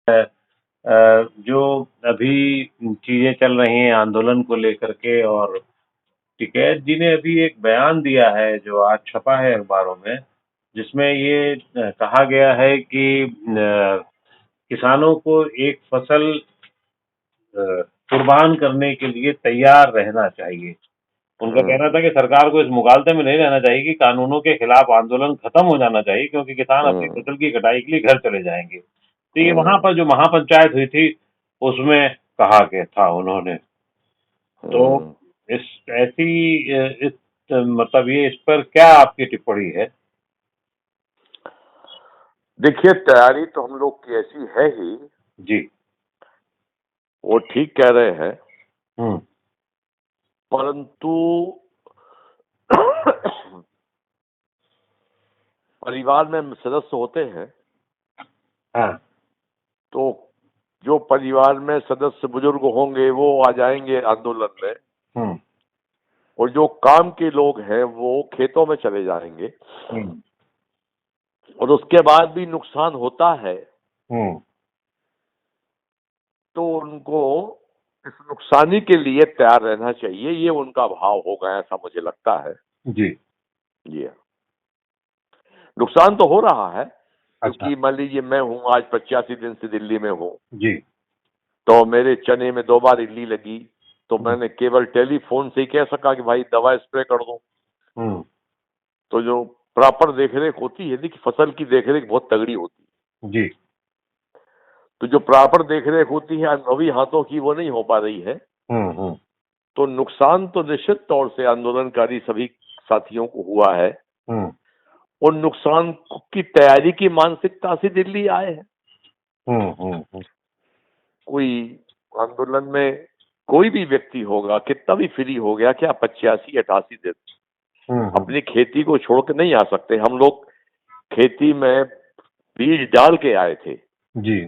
जो अभी चीजें चल रही हैं आंदोलन को लेकर के, और टिकैत जी ने अभी एक बयान दिया है जो आज छपा है अखबारों में, जिसमें ये कहा गया है कि किसानों को एक फसल कुर्बान करने के लिए तैयार रहना चाहिए। उनका कहना था कि सरकार को इस मुगालते में नहीं रहना चाहिए कि कानूनों के खिलाफ आंदोलन खत्म हो जाना चाहिए, क्योंकि किसान अपनी हम्म, फसल की कटाई के लिए घर चले जाएंगे। तो ये वहां हम्म, पर जो महापंचायत हुई थी उसमें कहा गया था उन्होंने। तो हम्म। इस ऐसी इस मतलब ये इस पर क्या आपकी टिप्पणी है? देखिए, तैयारी तो हम लोग की ऐसी है ही। जी। वो ठीक कह रहे हैं, हम्म। परंतु परिवार में सदस्य होते हैं, हाँ। तो जो परिवार में सदस्य बुजुर्ग होंगे वो आ जाएंगे आंदोलन में, हम्म। और जो काम के लोग हैं वो खेतों में चले जाएंगे। हम्म। और उसके बाद भी नुकसान होता है हम्म। तो उनको इस नुकसानी के लिए तैयार रहना चाहिए। ये उनका भाव होगा, ऐसा मुझे लगता है। जी। ये नुकसान तो हो रहा है, अच्छा। क्योंकि मान लीजिए मैं हूं आज 85 दिन से दिल्ली में हूं, जी। तो मेरे चने में 2 बार इल्ली लगी, तो हम्म। मैंने केवल टेलीफोन से ही कह सका कि भाई दवा स्प्रे कर दो। हम्म। तो जो प्रॉपर देखरेख होती है, देखिए फसल की देखरेख बहुत तगड़ी होती है। जी। तो जो प्रॉपर देखरेख होती है अनुभवी हाथों की, वो नहीं हो पा रही है। हम्म। हम्म। तो नुकसान तो निश्चित तौर से आंदोलनकारी सभी साथियों को हुआ है, हम्म। और नुकसान की तैयारी की मानसिकता से दिल्ली आए हैं। हम्म। हम्म। कोई आंदोलन में कोई भी व्यक्ति होगा, कितना भी फ्री हो गया, क्या 85-88 दिन हम्म। अपनी खेती को छोड़ के नहीं आ सकते। हम लोग खेती में बीज डाल के आए थे, जी।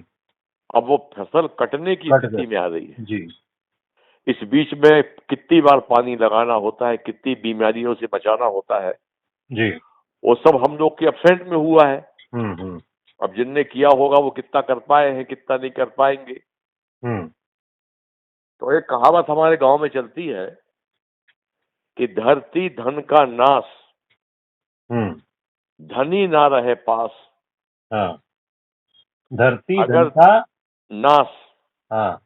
अब वो फसल कटने की कट स्थिति में आ रही है। गए। जी। इस बीच में कितनी बार पानी लगाना होता है, कितनी बीमारियों से बचाना होता है, जी। वो सब हम लोग के अपसेंट में हुआ है। हम्म। अब जिनने किया होगा वो कितना कर पाए हैं, कितना नहीं कर पाएंगे। हम्म। तो एक कहावत हमारे गांव में चलती है कि धरती धन का नाश, हम्म। धनी ना रहे पास। हाँ। धरती धन अगर का। नाश, हाँ।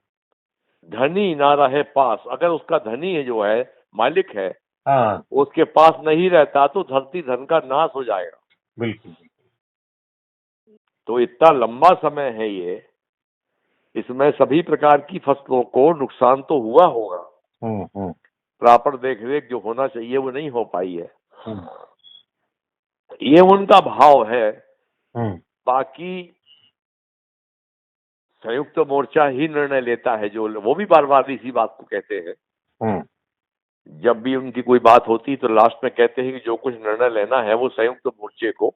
धनी ना रहे पास, अगर उसका धनी है जो है, मालिक है, हाँ। उसके पास नहीं रहता तो धरती धन का नाश हो जाएगा। बिल्कुल। तो इतना लंबा समय है ये, इसमें सभी प्रकार की फसलों को नुकसान तो हुआ होगा। हम्म। प्रॉपर देखरेख जो होना चाहिए वो नहीं हो पाई है। हम्म। ये उनका भाव है। हम्म। बाकी संयुक्त मोर्चा ही निर्णय लेता है, जो वो भी बार बार इसी बात को कहते हैं। हम्म। जब भी उनकी कोई बात होती तो लास्ट में कहते हैं कि जो कुछ निर्णय लेना है वो संयुक्त मोर्चे को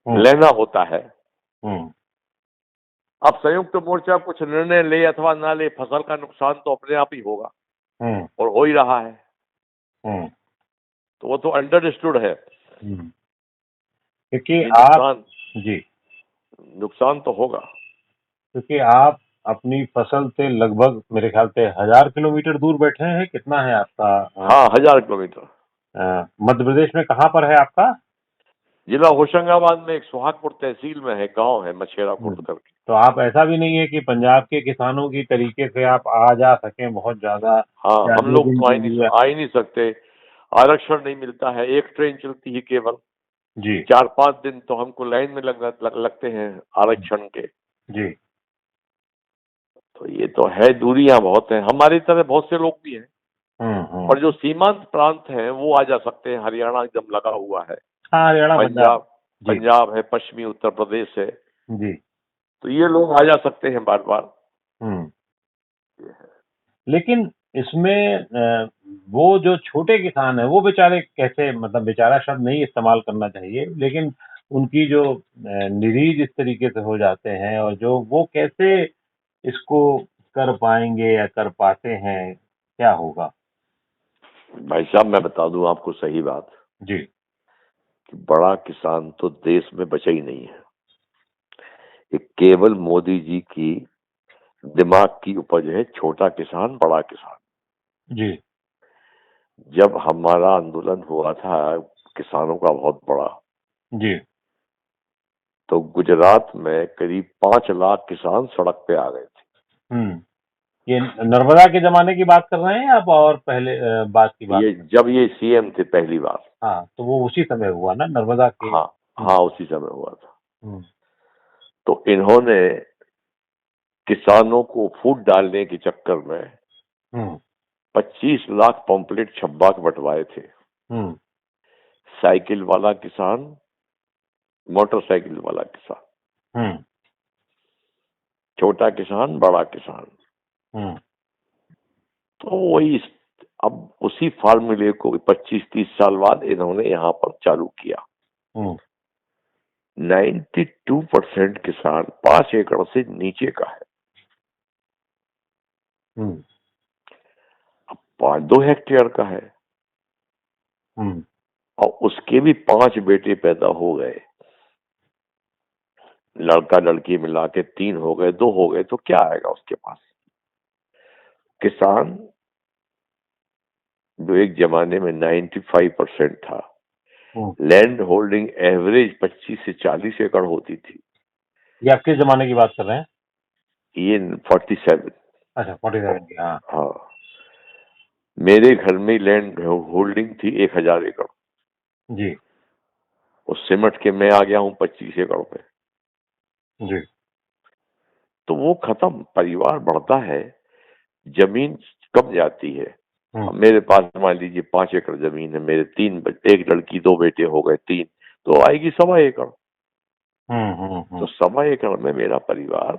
हम्म। लेना होता है। हम्म। अब संयुक्त मोर्चा कुछ निर्णय ले अथवा ना ले, फसल का नुकसान तो अपने आप ही होगा, हम्म। और हो ही रहा है। हम्म। तो वो तो अंडरस्टूड है हम्म। क्योंकि कि आप। नुकसान जी। नुकसान तो होगा। क्योंकि आप अपनी फसल से लगभग मेरे ख्याल से 1000 किलोमीटर दूर बैठे हैं। कितना है आपका? हाँ, 1000 किलोमीटर। मध्य प्रदेश में कहाँ पर है आपका? जिला होशंगाबाद में एक सुहागपुर तहसील में है, गांव है मछेरा खुर्द करके। तो आप, ऐसा भी नहीं है कि पंजाब के किसानों की तरीके से आप आ जा सकें बहुत ज्यादा, हाँ, या हम दो लोग दिन तो के लिए? आ ही नहीं सकते। आरक्षण नहीं मिलता है, एक ट्रेन चलती है केवल। जी। 4-5 दिन तो हमको लाइन में लगते हैं आरक्षण के। जी। तो ये तो है, दूरियां बहुत हैं। हमारी तरह बहुत से लोग भी हैं, हम्म। हम्म। और जो सीमांत प्रांत हैं वो आ जा सकते हैं। हरियाणा एकदम लगा हुआ है, हाँ, हरियाणा पंजाब। पंजाब जी। पंजाब है, पश्चिमी उत्तर प्रदेश है। जी। तो ये लोग आ जा सकते हैं बार बार। हम्म। लेकिन इसमें वो जो छोटे किसान है वो बेचारे कैसे, मतलब बेचारा शब्द नहीं इस्तेमाल करना चाहिए, लेकिन उनकी जो निरीज इस तरीके से हो जाते हैं, और जो वो कैसे इसको कर पाएंगे या कर पाते हैं, क्या होगा? भाई साहब, मैं बता दूं आपको सही बात, जी। कि बड़ा किसान तो देश में बचा ही नहीं है। एक केवल मोदी जी की दिमाग की उपज है, छोटा किसान बड़ा किसान। जी। जब हमारा आंदोलन हुआ था किसानों का बहुत बड़ा, जी। तो गुजरात में करीब 5 लाख किसान सड़क पे आ गए थे। ये नर्मदा के जमाने की बात कर रहे हैं आप और पहले बात की बात? ये जब ये सीएम थे पहली बार। हाँ, तो वो उसी समय हुआ ना नर्मदा के? हाँ हाँ, उसी समय हुआ था। हम्म। तो इन्होंने किसानों को फूट डालने के चक्कर में हम्म। 25 लाख पंपलेट छब्बा के बंटवाए थे। हम्म। साइकिल वाला किसान, मोटरसाइकिल वाला किसान, हम्म। छोटा किसान बड़ा किसान। हम्म। तो वही अब उसी फार्मूले को 25-30 साल बाद इन्होंने यहाँ पर चालू किया। हम्म। 92% किसान 5 एकड़ से नीचे का है। हम्म। अब 5-2 हेक्टेयर का है, हम्म। और उसके भी 5 बेटे पैदा हो गए, लड़का लड़की मिला के 3 हो गए, 2 हो गए, तो क्या आएगा उसके पास? किसान जो एक जमाने में 95% था, हम्म। लैंड होल्डिंग एवरेज 25 से 40 एकड़ होती थी। ये आप किस जमाने की बात कर रहे हैं? ये 47। अच्छा, 47 की। हाँ। हाँ, मेरे घर में लैंड होल्डिंग थी 1000 एकड़। जी। उस सिमट के मैं आ गया हूँ 25 एकड़ पे। जी। तो वो खत्म, परिवार बढ़ता है, जमीन कम जाती है। अब मेरे पास मान लीजिए 5 एकड़ जमीन है, मेरे 3 एक लड़की 2 बेटे हो गए 3, तो आएगी 1.25 एकड़। तो 1.25 एकड़ में मेरा परिवार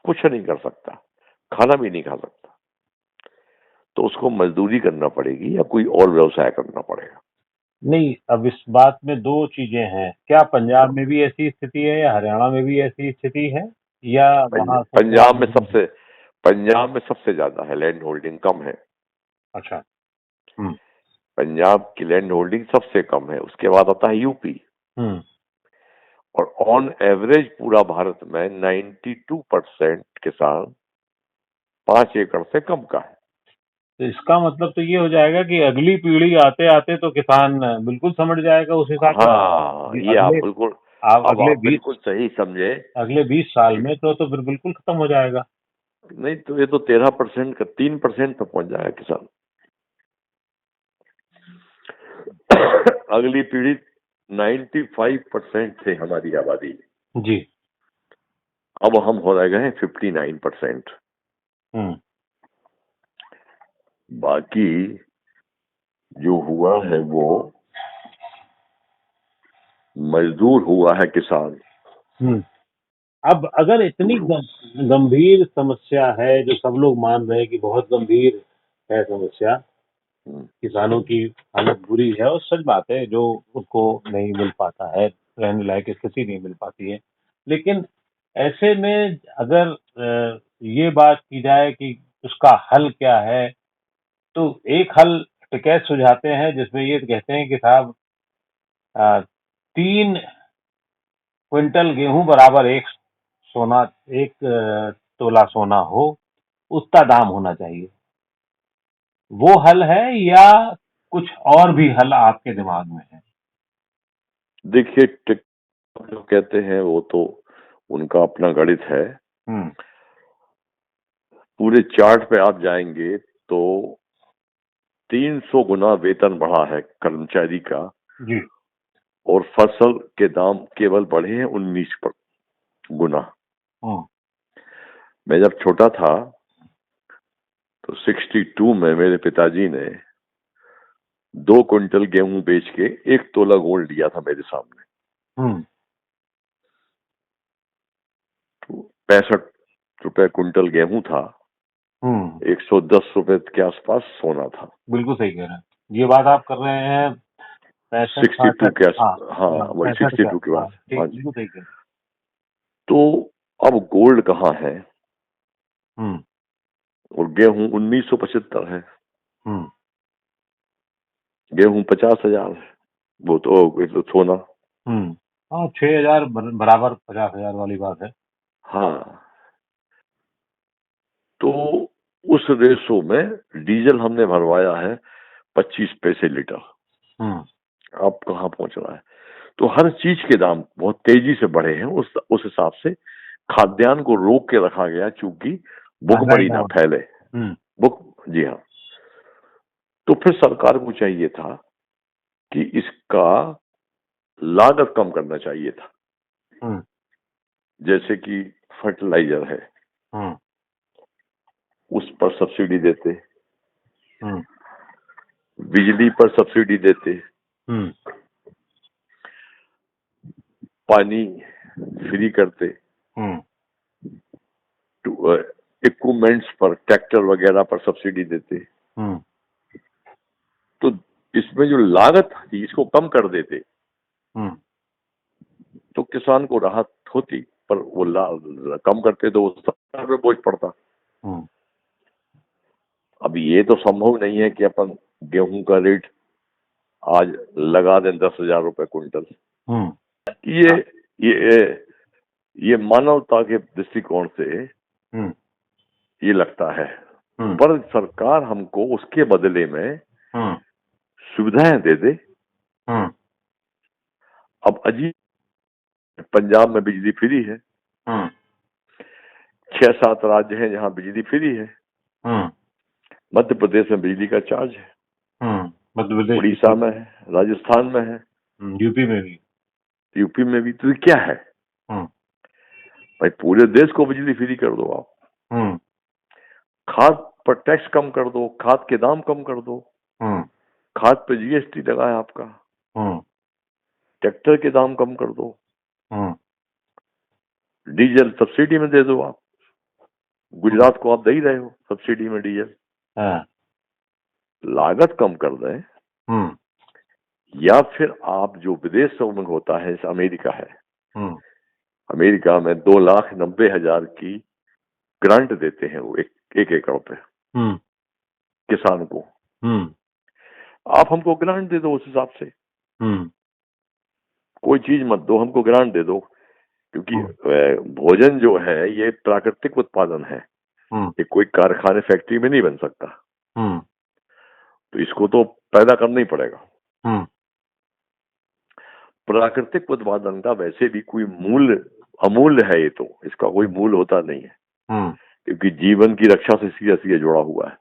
कुछ नहीं कर सकता, खाना भी नहीं खा सकता। तो उसको मजदूरी करना पड़ेगी या कोई और व्यवसाय करना पड़ेगा। नहीं, अब इस बात में दो चीजें हैं। क्या पंजाब में भी ऐसी स्थिति है या हरियाणा में भी ऐसी स्थिति है, या वहाँ सबसे पंजाब में ज्यादा? सबसे ज्यादा है, लैंड होल्डिंग कम है। अच्छा। हम्म। पंजाब की लैंड होल्डिंग सबसे कम है, उसके बाद आता है यूपी। हम्म। और ऑन एवरेज पूरा भारत में 92% किसान 5 एकड़ से कम का है। तो इसका मतलब तो ये हो जाएगा कि अगली पीढ़ी आते आते तो किसान बिल्कुल समझ जाएगा उस हिसाब से। हाँ, ये आप अगले बिल्कुल, आप अब अगले आप बीस बिल्कुल सही समझे। अगले 20 साल में तो फिर बिल्कुल खत्म हो जाएगा। नहीं तो ये तो 13% का 3% पर पहुंच जाएगा किसान। अगली पीढ़ी 95% थे हमारी आबादी, जी। अब हम हो रह गए हैं 59%। हम्म। बाकी जो हुआ है वो मजदूर हुआ है किसान। हम्म। अब अगर इतनी गंभीर समस्या है, जो सब लोग मान रहे हैं कि बहुत गंभीर है समस्या, किसानों की हालत बुरी है, और सच बात है, जो उनको नहीं मिल पाता है, रहने लायक स्थिति नहीं मिल पाती है। लेकिन ऐसे में अगर ये बात की जाए कि उसका हल क्या है, तो एक हल टिकैत सुझाते हैं जिसमें ये कहते हैं कि साहब, 3 क्विंटल गेहूं बराबर सोना एक तोला सोना हो, उसका दाम होना चाहिए। वो हल है या कुछ और भी हल आपके दिमाग में है? देखिए, जो कहते हैं वो तो उनका अपना गणित है। पूरे चार्ट पे आप जाएंगे तो 300 गुना वेतन बढ़ा है कर्मचारी का, जी। और फसल के दाम केवल बढ़े हैं 19 गुना। मैं जब छोटा था तो 62 में मेरे पिताजी ने 2 क्विंटल गेहूं बेच के 1 तोला गोल्ड लिया था मेरे सामने। तो 65 रुपए क्विंटल गेहूं था, 110 रुपए के आसपास सोना था। बिल्कुल सही कह रहे हैं। ये बात आप कर रहे हैं 62 के हाँ, हाँ, वही 65 का। 62 के हाँ, बाद। ठीक, हाँ जी। बिल्कुल सही कह रहे तो अब गोल्ड कहाँ है, हैं। और गेहूं 1975 है, हम्म। गेहूं 50,000 है, वो तो सोना। हाँ, 6,000 बराबर 50,000 वाली बात है। हाँ, तो उस रेशो में डीजल हमने भरवाया है 25 पैसे लीटर। अब कहाँ पहुंच रहा है? तो हर चीज के दाम बहुत तेजी से बढ़े हैं। उस हिसाब से खाद्यान्न को रोक के रखा गया, चूंकि भुखमरी ना फैले। जी हाँ। तो फिर सरकार को चाहिए था कि इसका लागत कम करना चाहिए था। जैसे कि फर्टिलाइजर है, उस पर सब्सिडी देते, बिजली पर सब्सिडी देते, पानी फ्री करते, इक्विपमेंट्स पर, ट्रैक्टर वगैरह पर सब्सिडी देते। तो इसमें जो लागत थी इसको कम कर देते तो किसान को राहत होती, पर वो कम करते तो सरकार पे बोझ पड़ता। अब ये तो संभव नहीं है कि अपन गेहूं का रेट आज लगा दें 10,000 रुपए क्विंटल। ये मानवता के दृष्टिकोण से ये लगता है, पर सरकार हमको उसके बदले में सुविधाएं दे दे। अब अजीब, पंजाब में बिजली फ्री है, 6-7 राज्य हैं जहां बिजली फ्री है। मध्य प्रदेश में बिजली का चार्ज है, उड़ीसा में है, राजस्थान में है, यूपी में भी। तो क्या है भाई, पूरे देश को बिजली फ्री कर दो आप। खाद पर टैक्स कम कर दो, खाद के दाम कम कर दो, खाद पे जीएसटी लगा है आपका, ट्रैक्टर के दाम कम कर दो, डीजल सब्सिडी में दे दो आप। गुजरात को आप दे ही रहे हो सब्सिडी में डीजल। लागत कम कर दें, या फिर आप जो विदेशों में होता है, अमेरिका है, अमेरिका में 2,90,000 की ग्रांट देते हैं वो एक एकड़ पे किसान को। आप हमको ग्रांट दे दो, उस हिसाब से कोई चीज मत दो, हमको ग्रांट दे दो, क्योंकि भोजन जो है ये प्राकृतिक उत्पादन है, ये कोई कारखाने फैक्ट्री में नहीं बन सकता। तो इसको तो पैदा करना ही पड़ेगा। प्राकृतिक उत्पादन का वैसे भी कोई मूल्य अमूल्य है, ये तो इसका कोई मूल्य होता नहीं है, क्योंकि जीवन की रक्षा से सीधा सीधा जुड़ा हुआ है।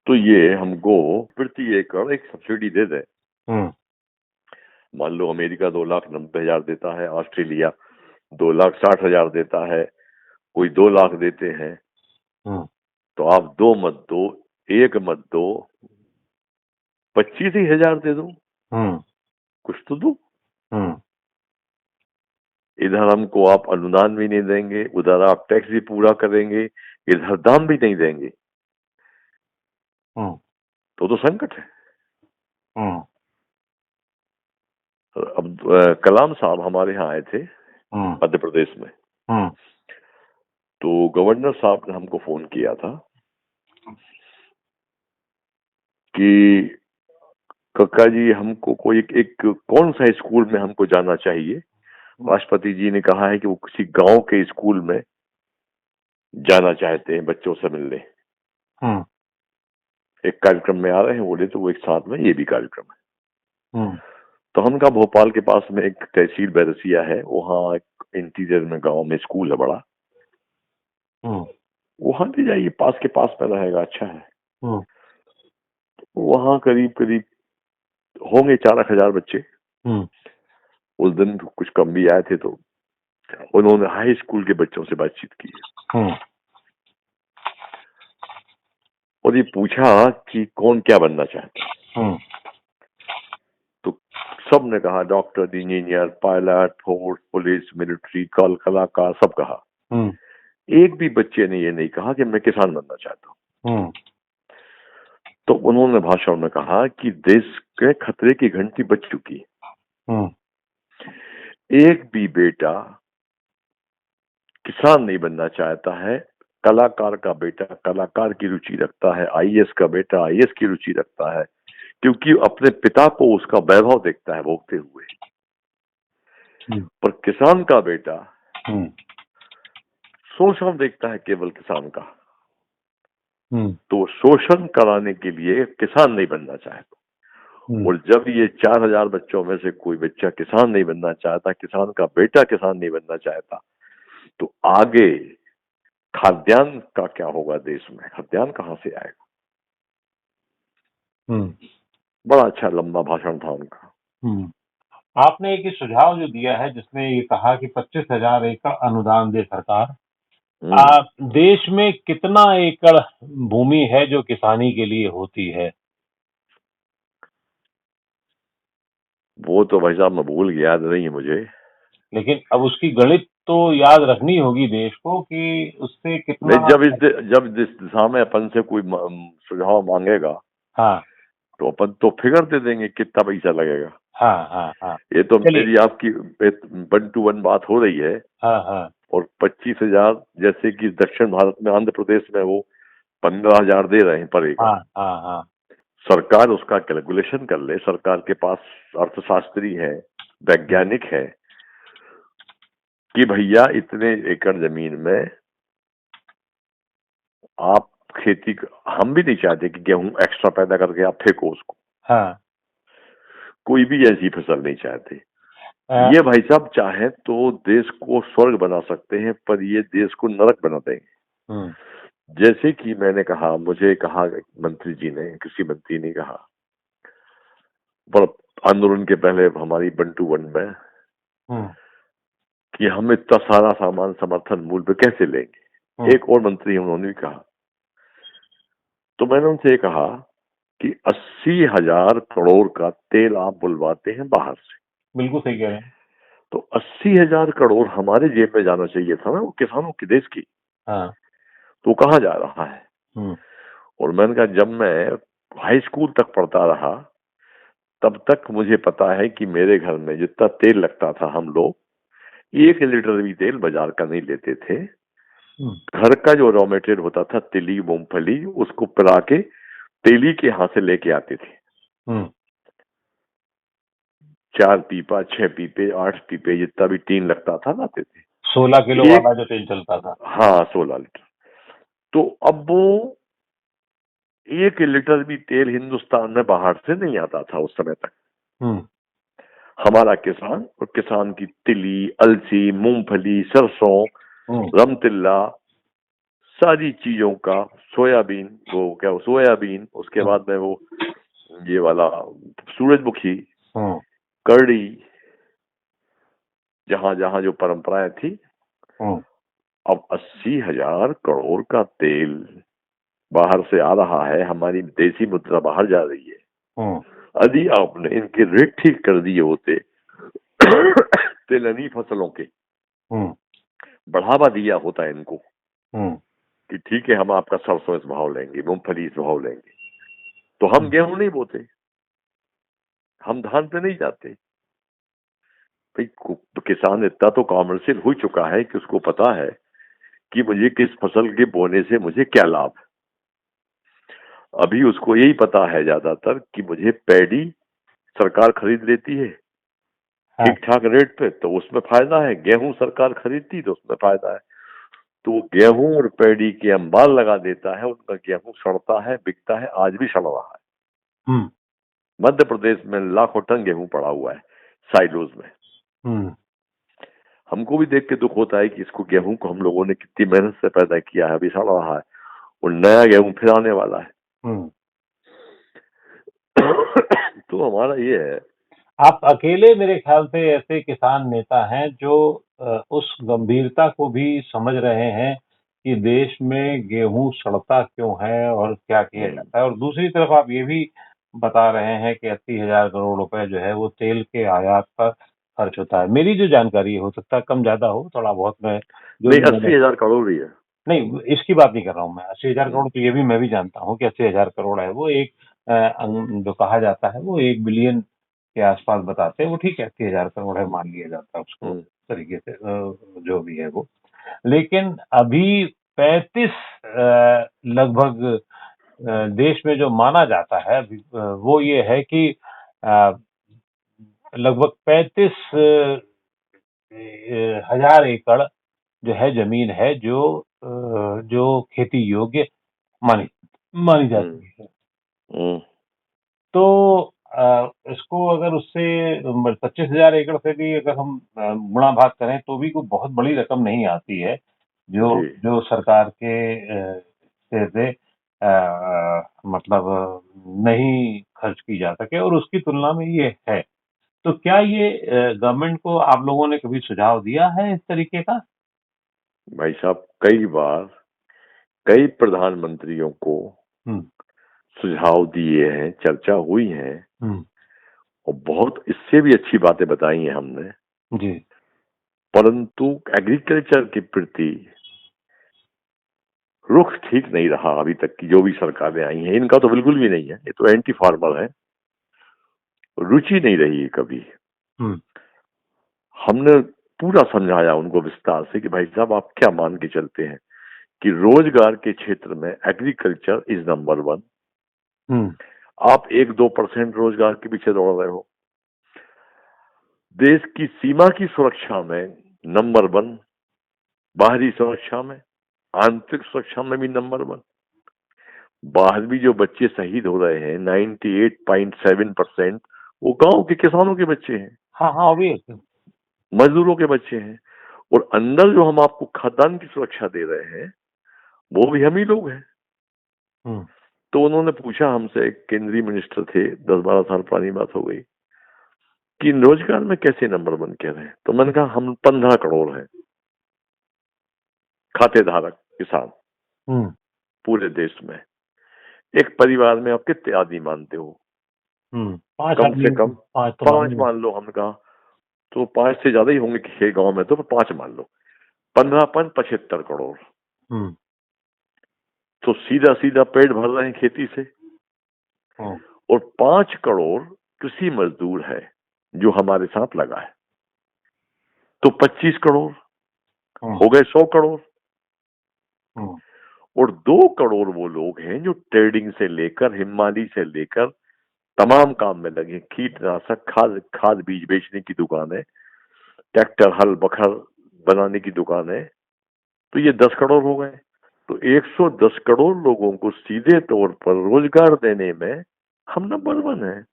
तो ये हमको प्रति एकड़ एक सब्सिडी दे दे। मान लो अमेरिका 2,90,000 देता है, ऑस्ट्रेलिया 2,60,000 देता है, कोई 2 लाख देते हैं। तो आप 2 मत दो, 1 मत दो, 25,000 दे दो, कुछ तो दो। इधर हमको आप अनुदान भी नहीं देंगे, उधर आप टैक्स भी पूरा करेंगे, इधर दाम भी नहीं देंगे, तो संकट है। अब कलाम साहब हमारे यहाँ आए थे मध्य प्रदेश में, तो गवर्नर साहब ने हमको फोन किया था कि कक्का जी हमको कोई एक कौन सा स्कूल में हमको जाना चाहिए। राष्ट्रपति जी ने कहा है कि वो किसी गांव के स्कूल में जाना चाहते हैं बच्चों से मिलने। एक कार्यक्रम में आ रहे हैं बोले, तो वो एक साथ में ये भी कार्यक्रम है। तो हमने कहा भोपाल के पास में एक तहसील बैरसिया है, वहाँ इंटीरियर में गांव में स्कूल है बड़ा, वहां ले जाइए, पास के पास में रहेगा, अच्छा है। वहाँ करीब करीब होंगे 4,000 बच्चे। उस दिन कुछ कम भी आए थे, तो उन्होंने हाई स्कूल के बच्चों से बातचीत की और ये पूछा कि कौन क्या बनना चाहता है। तो सब ने कहा doctor, engineer, pilot, force, police, military, कलाकार, सब कहा। एक भी बच्चे ने ये नहीं कहा कि मैं किसान बनना चाहता हूँ। तो उन्होंने भाषण में कहा कि देश के खतरे की घंटी बज चुकी है, एक भी बेटा किसान नहीं बनना चाहता है, कलाकार का बेटा कलाकार की रुचि रखता है, आईएएस का बेटा आईएएस की रुचि रखता है, क्योंकि अपने पिता को उसका वैभव देखता है भोगते हुए। पर किसान का बेटा हम्म, शोषण देखता है केवल किसान का। हम्म, तो शोषण कराने के लिए किसान नहीं बनना चाहता। हम्म, और जब ये 4,000 बच्चों में से कोई बच्चा किसान नहीं बनना चाहता, किसान का बेटा किसान नहीं बनना चाहता, तो आगे खाद्यान्न का क्या होगा देश में? खाद्यान्न कहां से आएगा? हम्म, बड़ा अच्छा लंबा भाषण था उनका। हम्म। आपने एक सुझाव जो दिया है जिसमें ये कहा कि 25,000 एकड़ अनुदान दे सरकार। हम्म देश में कितना एकड़ भूमि है जो किसानी के लिए होती है? वो तो भाई साहब मैं भूल गया, याद नहीं है मुझे। लेकिन अब उसकी गणित तो याद रखनी होगी देश को कि उससे नहीं, कितना। जब इस दिशा में अपन से कोई सुझाव मांगेगा हाँ, तो अपन तो फिगर दे देंगे कितना पैसा लगेगा। हाँ, हाँ, हाँ। ये तो चलिए। मेरी आपकी 1 to 1 बात हो रही है। हाँ, हाँ, और 25,000, जैसे कि दक्षिण भारत में आंध्र प्रदेश में वो 15,000 दे रहे हैं पर एकड़। हाँ, हाँ, हाँ। सरकार उसका कैलकुलेशन कर ले, सरकार के पास अर्थशास्त्री है, वैज्ञानिक है, कि भैया इतने एकड़ जमीन में आप खेती, हम भी नहीं चाहते कि गेहूं एक्स्ट्रा पैदा करके आप फेंको उसको, हाँ। कोई भी ऐसी फसल नहीं चाहते। अ, ये भाई साहब चाहे तो देश को स्वर्ग बना सकते हैं, पर ये देश को नरक बना देंगे। हम्म, जैसे कि मैंने कहा, मुझे कहा मंत्री जी ने, कृषि मंत्री ने कहा, पर आंदोलन के पहले हमारी 1 to 1 में, हम्म, कि हम इतना सारा सामान समर्थन मूल्य पे कैसे लेंगे। हम्म। एक और मंत्री हैं, उन्होंने भी कहा। तो मैंने उनसे ये कहा कि 80,000 करोड़ का तेल आप बुलवाते हैं बाहर से, बिल्कुल सही कह रहे हैं। तो 80,000 करोड़ हमारे जेब में जाना चाहिए था ना, वो किसानों की, देश की। हाँ। तो कहाँ जा रहा है? हम्म, और मैंने कहा, जब मैं हाई स्कूल तक पढ़ता रहा तब तक मुझे पता है कि मेरे घर में जितना तेल लगता था, हम लोग 1 लीटर भी तेल बाजार का नहीं लेते थे। हम्म, घर का जो रॉ मटेरियल होता था, तिली मूंगफली, उसको पिला के तेली के यहाँ से लेके आते थे। हम्म। 4 पीपा, 6 पीपे, 8 पीपे, जितना भी टीन लगता था, लाते थे। 16 किलो एक, वाला जो तेल चलता था। हाँ, 16 लीटर। तो अब वो 1 लीटर भी तेल हिंदुस्तान में बाहर से नहीं आता था उस समय तक। हम्म, हमारा किसान, और किसान की तिली, अलसी, मूंगफली, सरसों, हम्म, रमतिल्ला, सारी चीजों का, सोयाबीन, वो क्या, सोयाबीन, उसके हम्म, बाद में वो ये वाला सूरजमुखी, हम्म, करड़ी, जहां जहां जो परंपराएं थी। हम्म, अब 80,000 करोड़ का तेल बाहर से आ रहा है, हमारी देसी मुद्रा बाहर जा रही है। हम्म, यदि आपने इनके रेट ठीक कर दिए होते तिलहनी फसलों के, हम्म, बढ़ावा दिया होता है इनको, हम्म, कि ठीक है, हम आपका सरसों इस भाव लेंगे, मूंगफली इस भाव लेंगे, तो हम गेहूं नहीं बोते, हम धान पे नहीं जाते। भाई किसान इतना तो कॉमर्शियल हो चुका है कि उसको पता है कि मुझे किस फसल के बोने से मुझे क्या लाभ। अभी उसको यही पता है ज्यादातर कि मुझे पैडी सरकार खरीद लेती है हाँ। ठीक ठाक रेट पे, तो उसमें फायदा है। गेहूं सरकार खरीदती तो उसमें फायदा है। तो वो गेहूं और पैडी के अंबाल लगा देता है, उनका गेहूं सड़ता है, बिकता है, आज भी सड़ रहा है। हम्म, मध्य प्रदेश में लाखों टन गेहूं पड़ा हुआ है साइलोज में। हम्म, हमको भी देख के दुख होता है कि इसको, गेहूं को हम लोगों ने कितनी मेहनत से पैदा किया है, अभी सड़ रहा है, और नया गेहूं फिर आने वाला है। हम्म। तो हमारा ये है। आप अकेले मेरे ख्याल से ऐसे किसान नेता हैं जो उस गंभीरता को भी समझ रहे हैं कि देश में गेहूं सड़ता क्यों है और क्या किया हम्म, जाता है। और दूसरी तरफ आप ये भी बता रहे हैं कि 80,000 करोड़ रुपए जो है वो तेल के आयात पर खर्च होता है। मेरी जो जानकारी है, हो सकता है कम ज्यादा हो, थोड़ा बहुत मैं जो नहीं, भी मैंने। 80,000 करोड़ ही है। नहीं, इसकी बात नहीं कर रहा हूँ मैं। 80,000 हम्म, करोड़ तो ये भी मैं भी जानता हूँ कि 80,000 करोड़ है वो एक जो कहा जाता है वो 1 बिलियन के आसपास बताते हैं। वो ठीक है, 80,000 करोड़ है, मान लिया जाता है उसको हम्म, इस तरीके से, जो भी है वो। लेकिन अभी 35 लगभग देश में जो माना जाता है अभी, वो ये है कि लगभग 35 1000 एकड़ जो है जमीन है जो खेती योग्य मानी मानी जाती है। तो इसको अगर उससे 25,000 एकड़ से भी अगर हम गुणा भाग करें तो भी कोई बहुत बड़ी रकम नहीं आती है, जो जी जो सरकार के हिस्से से मतलब नहीं खर्च की जा सके और उसकी तुलना में ये है। तो क्या ये गवर्नमेंट को आप लोगों ने कभी सुझाव दिया है इस तरीके का? भाई साहब, कई बार कई प्रधानमंत्रियों को हुँ, सुझाव दिए हैं, चर्चा हुई है हुँ, और बहुत इससे भी अच्छी बातें बताई हैं हमने, जी। परंतु एग्रीकल्चर के प्रति रुख ठीक नहीं रहा अभी तक की जो भी सरकारें आई हैं। इनका तो बिल्कुल भी नहीं है, ये तो एंटी फार्मर है, रुचि नहीं रही है कभी। हुँ, हमने पूरा समझाया उनको विस्तार से कि भाई साहब, आप क्या मान के चलते हैं कि रोजगार के क्षेत्र में एग्रीकल्चर इज नंबर वन। हुँ, आप 1-2% रोजगार के पीछे दौड़ रहे हो। देश की सीमा की सुरक्षा में नंबर वन, बाहरी सुरक्षा में, आंतरिक सुरक्षा में भी नंबर वन। बाहर भी जो बच्चे शहीद हो रहे हैं 98.7% वो गांव के किसानों के बच्चे हैं, हाँ, हाँ, ऑब्वियस। मजदूरों के बच्चे हैं। और अंदर जो हम आपको खाद्यान्न की सुरक्षा दे रहे हैं वो भी हम ही लोग हैं। हुँ, तो उन्होंने पूछा हमसे, केंद्रीय मिनिस्टर थे, 10-12 साल पुरानी बात हो गई, कि रोजगार में कैसे नंबर वन कह रहे हैं। तो मैंने कहा हम 15 करोड़ हैं खाते धारक किसान हुँ, पूरे देश में। एक परिवार में आप कितने आदमी मानते हो? 5 कम से आदमी कम 5 तो 5 मानेंगे। मान लो। हमने कहा तो 5 से ज्यादा ही होंगे कि गांव में, तो 5 मान लो। 15 करोड़। हुँ, तो सीधा सीधा पेट भर रहे हैं खेती से। हुँ, और 5 करोड़ कृषि मजदूर है जो हमारे साथ लगा है। तो 25 करोड़ हुँ, हो गए, 100 करोड़। हुँ, और 2 करोड़ वो लोग हैं जो ट्रेडिंग से लेकर, हिमाली से लेकर तमाम काम में लगे। कीटनाशक, खाद खाद बीज बेचने की दुकान है, ट्रैक्टर, हल, बखर बनाने की दुकान है। तो ये 10 करोड़ हो गए। तो 110 करोड़ लोगों को सीधे तौर पर रोजगार देने में हम नंबर वन है।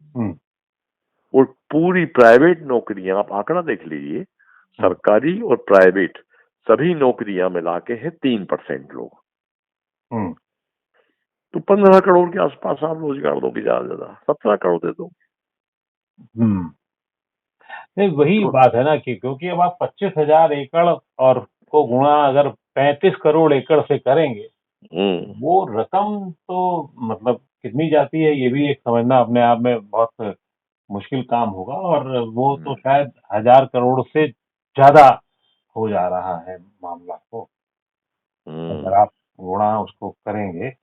हुँ, और पूरी प्राइवेट नौकरियां, आप आंकड़ा देख लीजिए, हुँ, सरकारी और प्राइवेट सभी नौकरियां मिला के है 3% लोग। हुँ, तो 15 करोड़ के आसपास आप रोजगार दोगे, ज्यादा से ज्यादा 17 करोड़ दे दो। हुँ। नहीं, वही तो बात है ना कि क्योंकि अब आप 25,000 एकड़ और को गुणा अगर 35 करोड़ एकड़ से करेंगे, हम्म वो रकम तो मतलब कितनी जाती है ये भी एक समझना अपने आप में बहुत मुश्किल काम होगा और वो तो हम्म शायद 1000 करोड़ से ज़्यादा हो जा रहा है मामला तो, अगर हम्म आप गुणा उसको करेंगे।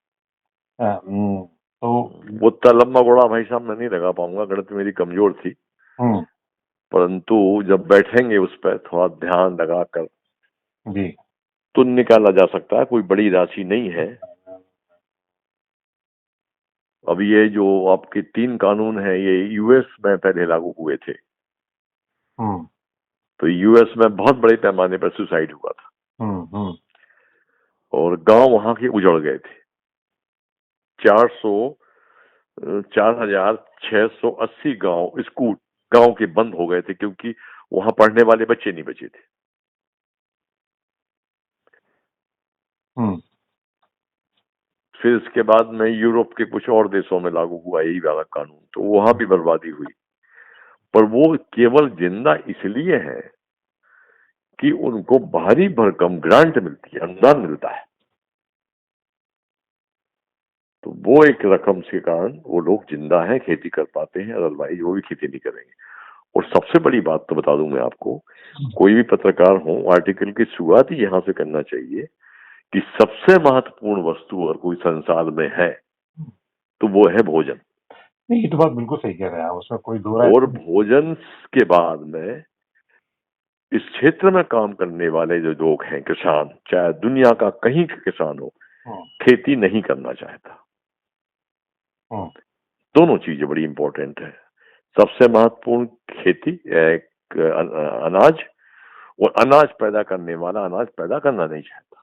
तो वो इतना लंबा घोड़ा भाई साहब मैं नहीं लगा पाऊंगा, गणित मेरी कमजोर थी। हुँ, परंतु जब बैठेंगे उस पर थोड़ा ध्यान लगाकर जी। तो निकाला जा सकता है। कोई बड़ी राशि नहीं है। अब ये जो आपके 3 कानून हैं ये यूएस में पहले लागू हुए थे। हुँ, तो यूएस में बहुत बड़े पैमाने पर सुसाइड हुआ था हुँ, हुँ, और गांव वहां के उजड़ गए थे। 400 4,680 गांव, स्कूल गांव के बंद हो गए थे क्योंकि वहां पढ़ने वाले बच्चे नहीं बचे थे। हुँ, फिर इसके बाद में यूरोप के कुछ और देशों में लागू हुआ यही वाला कानून, तो वहां भी बर्बादी हुई। पर वो केवल जिंदा इसलिए है कि उनको भारी भरकम ग्रांट मिलती है, अनुदान मिलता है। तो वो एक रकम के कारण वो लोग जिंदा हैं, खेती कर पाते हैं, अदरवाइज वो भी खेती नहीं करेंगे। और सबसे बड़ी बात तो बता दूं मैं आपको, कोई भी पत्रकार हो, आर्टिकल की शुरुआत ही यहां से करना चाहिए कि सबसे महत्वपूर्ण वस्तु अगर कोई संसार में है तो वो है भोजन। नहीं, ये तो बात बिल्कुल सही कह रहे हैं आप, उसमें कोई दो राय और नहीं है। भोजन के बाद में इस क्षेत्र में काम करने वाले जो लोग हैं, किसान, चाहे दुनिया का कहीं का किसान हो, हुँ, खेती नहीं करना चाहता। हुँ, दोनों चीजें बड़ी इंपॉर्टेंट है। सबसे महत्वपूर्ण खेती, अनाज, और अनाज पैदा करने वाला अनाज पैदा करना नहीं चाहता।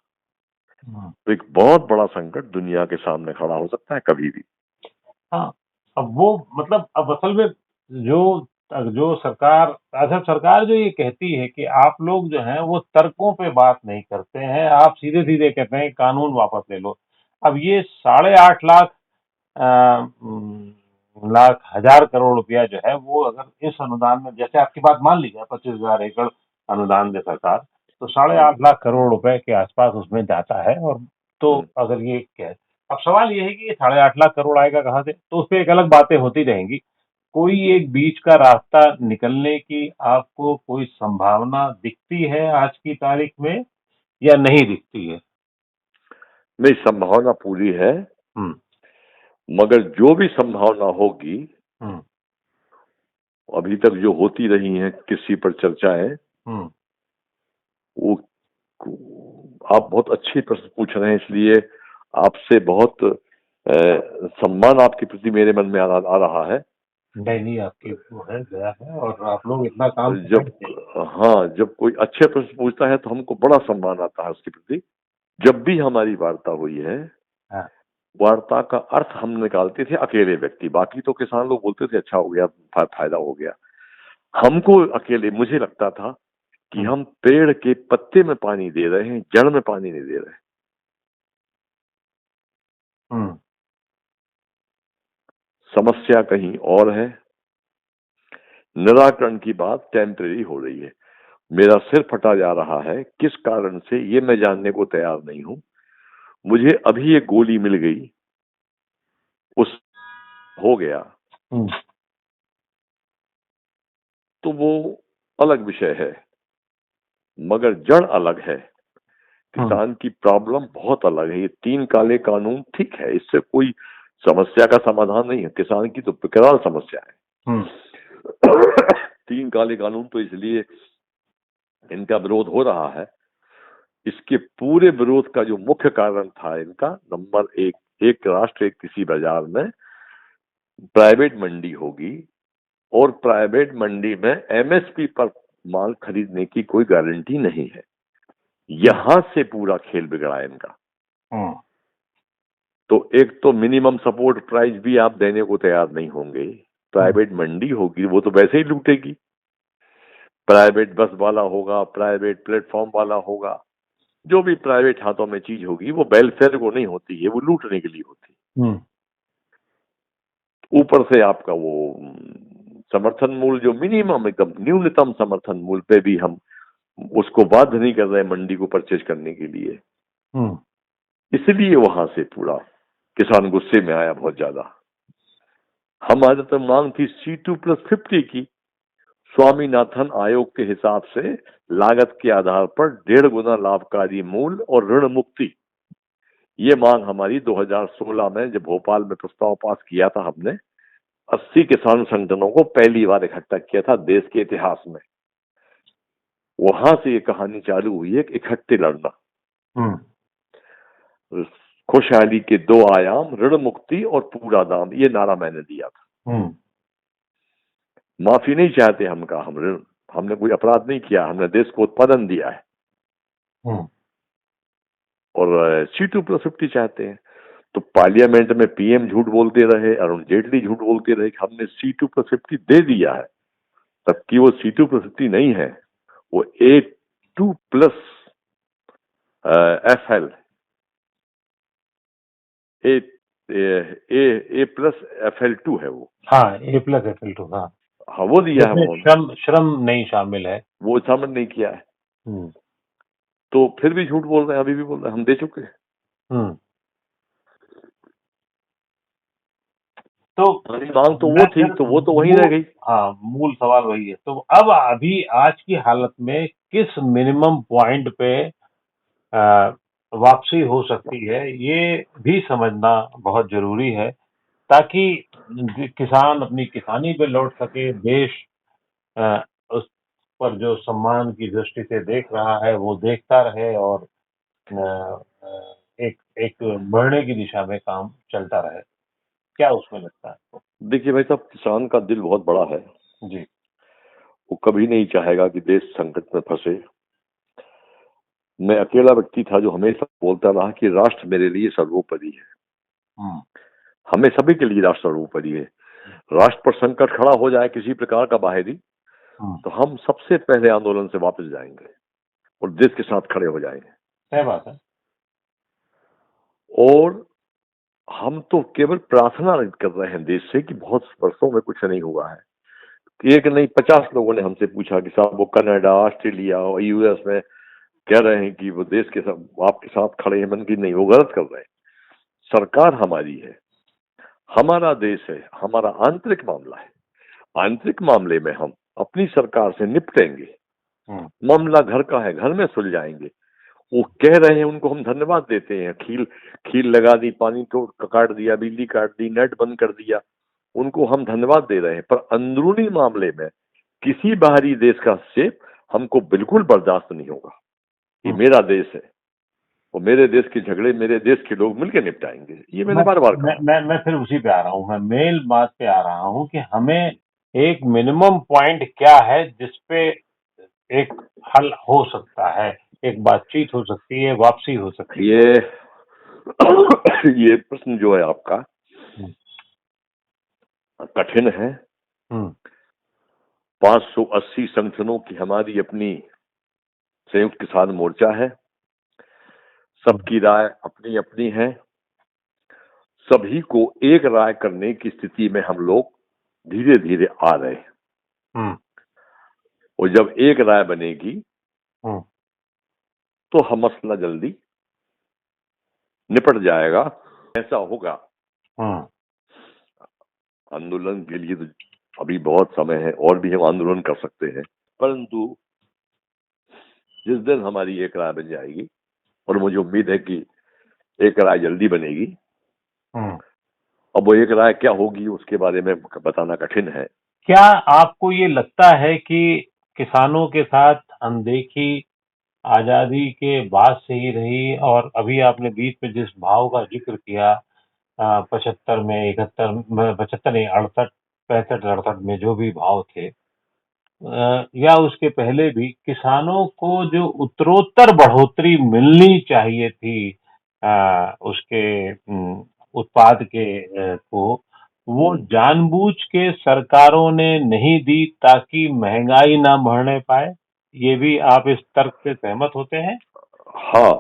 तो एक बहुत बड़ा संकट दुनिया के सामने खड़ा हो सकता है कभी भी। हाँ, अब वो मतलब अब असल में जो जो सरकार अच्छा सरकार जो ये कहती है कि आप लोग जो हैं वो तर्कों पे बात नहीं करते हैं, आप सीधे-सीधे कहते हैं कानून वापस ले लो। अब ये 8.5 लाख लाख हजार करोड़ रुपया जो है वो अगर इस अनुदान में जैसे आपकी बात मान ली जाए 25,000 एकड़ अनुदान दे सरकार तो 8.5 लाख करोड़ रुपए के आसपास उसमें जाता है और तो अगर ये क्या अब सवाल ये है कि ये 8.5 लाख करोड़ आएगा कहाँ से तो उस पर एक अलग बातें होती रहेंगी कोई एक बीच का रास्ता निकलने की आपको कोई संभावना दिखती है आज की तारीख में या नहीं दिखती है? नहीं, संभावना पूरी है, मगर जो भी संभावना होगी, अभी तक जो होती रही हैं किसी पर चर्चाएं, वो आप बहुत अच्छे प्रश्न पूछ रहे हैं, इसलिए आपसे बहुत सम्मान आपके प्रति मेरे मन में आ रहा है। नहीं आपकी वो है गया है और आप लोग इतना काम जब कोई अच्छे प्रश्न पूछता है तो हमको बड़ा सम्मान आता है उसके प्रति। जब भी हमारी वार्ता हुई है, वार्ता का अर्थ हम निकालते थे अकेले व्यक्ति, बाकी तो किसान लोग बोलते थे अच्छा हो गया, फायदा हो गया। हमको अकेले मुझे लगता था कि हम पेड़ के पत्ते में पानी दे रहे हैं, जड़ में पानी नहीं दे रहे। समस्या कहीं और है, निराकरण की बात टेम्परेरी हो रही है। मेरा सिर फटा जा रहा है, किस कारण से ये मैं जानने को तैयार नहीं हूं। मुझे अभी एक गोली मिल गई, उस हो गया तो वो अलग विषय है, मगर जड़ अलग है। किसान की प्रॉब्लम बहुत अलग है। ये 3 काले कानून ठीक है, इससे कोई समस्या का समाधान नहीं है, किसान की तो विकराल समस्या है। 3 काले कानून तो इसलिए इनका विरोध हो रहा है, इसके पूरे विरोध का जो मुख्य कारण था इनका, नंबर 1, एक राष्ट्र एक कृषि बाजार में प्राइवेट मंडी होगी और प्राइवेट मंडी में एमएसपी पर माल खरीदने की कोई गारंटी नहीं है। यहां से पूरा खेल बिगड़ा है इनका। तो एक तो मिनिमम सपोर्ट प्राइस भी आप देने को तैयार नहीं होंगे, प्राइवेट मंडी होगी वो तो वैसे ही लूटेगी, प्राइवेट बस वाला होगा, प्राइवेट प्लेटफॉर्म वाला होगा, जो भी प्राइवेट हाथों में चीज होगी वो वेलफेयर को नहीं होती है, वो लूटने के लिए होती है। ऊपर से आपका वो समर्थन मूल्य जो मिनिमम एकदम न्यूनतम समर्थन मूल्य पे भी हम उसको बाध्य नहीं कर रहे मंडी को परचेज करने के लिए, इसलिए वहां से पूरा किसान गुस्से में आया बहुत ज्यादा। हमारे तो मांग थी C2+50 की, स्वामीनाथन आयोग के हिसाब से लागत के आधार पर 1.5 गुना लाभकारी मूल्य और ऋण मुक्ति। ये मांग हमारी 2016 में जब भोपाल में प्रस्ताव पास किया था हमने, 80 किसान संगठनों को पहली बार इकट्ठा किया था देश के इतिहास में। वहां से ये कहानी चालू हुई है कि इकट्ठे लड़ना। खुशहाली के 2 आयाम, ऋण मुक्ति और पूरा दाम, ये नारा मैंने दिया था। माफी नहीं चाहते हम कहा, हमने कोई अपराध नहीं किया, हमने देश को उत्पादन दिया है। और C2+50 चाहते हैं। तो पार्लियामेंट में पीएम झूठ बोलते रहे, अरुण जेटली झूठ बोलते रहे कि हमने C2+50 दे दिया है, तबकि वो C2+50 नहीं है, वो A2+FL A+FL2 है वो। हाँ, A+FL2 हाँ वो दिया है वो। श्रम नहीं शामिल है, वो शामिल नहीं किया है। तो फिर भी झूठ बोल रहे हैं, अभी भी बोल रहे हैं, हम दे चुके हैं। तो मांग तो वो थी, तो वो तो वही रह गई। हाँ, मूल सवाल वही है। तो अब अभी आज की हालत में किस मिनिमम पॉइंट पे वापसी हो सकती है, ये भी समझना बहुत जरूरी है, ताकि किसान अपनी किसानी पे लौट सके, देश उस पर जो सम्मान की दृष्टि से देख रहा है वो देखता रहे और एक एक बढ़ने की दिशा में काम चलता रहे। क्या उसमें लगता है आपको? देखिए भाई साहब, किसान का दिल बहुत बड़ा है जी। वो कभी नहीं चाहेगा कि देश संकट में फंसे। मैं अकेला व्यक्ति था जो हमेशा बोलता रहा कि राष्ट्र मेरे लिए सर्वोपरि है। हमें सभी के लिए राष्ट्र सर्वोपरि है। राष्ट्र पर संकट खड़ा हो जाए किसी प्रकार का बाहरी, तो हम सबसे पहले आंदोलन से वापस जाएंगे और देश के साथ खड़े हो जाएंगे। सही बात है। और हम तो केवल प्रार्थना कर रहे हैं देश से कि बहुत वर्षों में कुछ नहीं हुआ है। एक नहीं 50 लोगों ने हमसे पूछा कि साहब वो कनाडा, ऑस्ट्रेलिया और यूएस में कह रहे हैं कि वो देश के साथ आपके साथ खड़े हैं। मन की नहीं, वो गलत कर रहे हैं। सरकार हमारी है, हमारा देश है, हमारा आंतरिक मामला है। आंतरिक मामले में हम अपनी सरकार से निपटेंगे। मामला घर का है, घर में सुलझाएंगे। वो कह रहे हैं, उनको हम धन्यवाद देते हैं। खील लगा दी, पानी तो काट दिया, बिजली काट दी, नेट बंद कर दिया, उनको हम धन्यवाद दे रहे हैं। पर अंदरूनी मामले में किसी बाहरी देश का हस्तक्षेप हमको बिल्कुल बर्दाश्त नहीं होगा। ये मेरा देश है और मेरे देश के झगड़े मेरे देश के लोग मिलकर निपटाएंगे। ये मैंने बार बार कहा। मैं फिर उसी पे आ रहा हूँ, मैं मेल बात पे आ रहा हूँ कि हमें एक मिनिमम पॉइंट क्या है जिसपे एक हल हो सकता है, एक बातचीत हो सकती है, वापसी हो सकती है। ये प्रश्न जो है आपका कठिन है। 580 संगठनों की हमारी अपनी संयुक्त किसान मोर्चा है। सबकी राय अपनी अपनी है। सभी को एक राय करने की स्थिति में हम लोग धीरे धीरे आ रहे हैं। और जब एक राय बनेगी तो हम मसला जल्दी निपट जाएगा। ऐसा होगा। आंदोलन के लिए तो अभी बहुत समय है और भी हम आंदोलन कर सकते हैं, परंतु जिस दिन हमारी एक राय बन जाएगी, और मुझे उम्मीद है कि एक राय जल्दी बनेगी। अब वो एक राय क्या होगी उसके बारे में बताना कठिन है। क्या आपको ये लगता है कि किसानों के साथ अनदेखी आजादी के बाद से ही रही, और अभी आपने बीच में जिस भाव का जिक्र किया 75 में 71 75 नहीं 68 65 68 में जो भी भाव थे, या उसके पहले भी किसानों को जो उत्तरोत्तर बढ़ोतरी मिलनी चाहिए थी उसके उत्पाद के को, वो जानबूझ के सरकारों ने नहीं दी ताकि महंगाई ना बढ़ने पाए? ये भी आप इस तर्क से सहमत होते हैं? हाँ,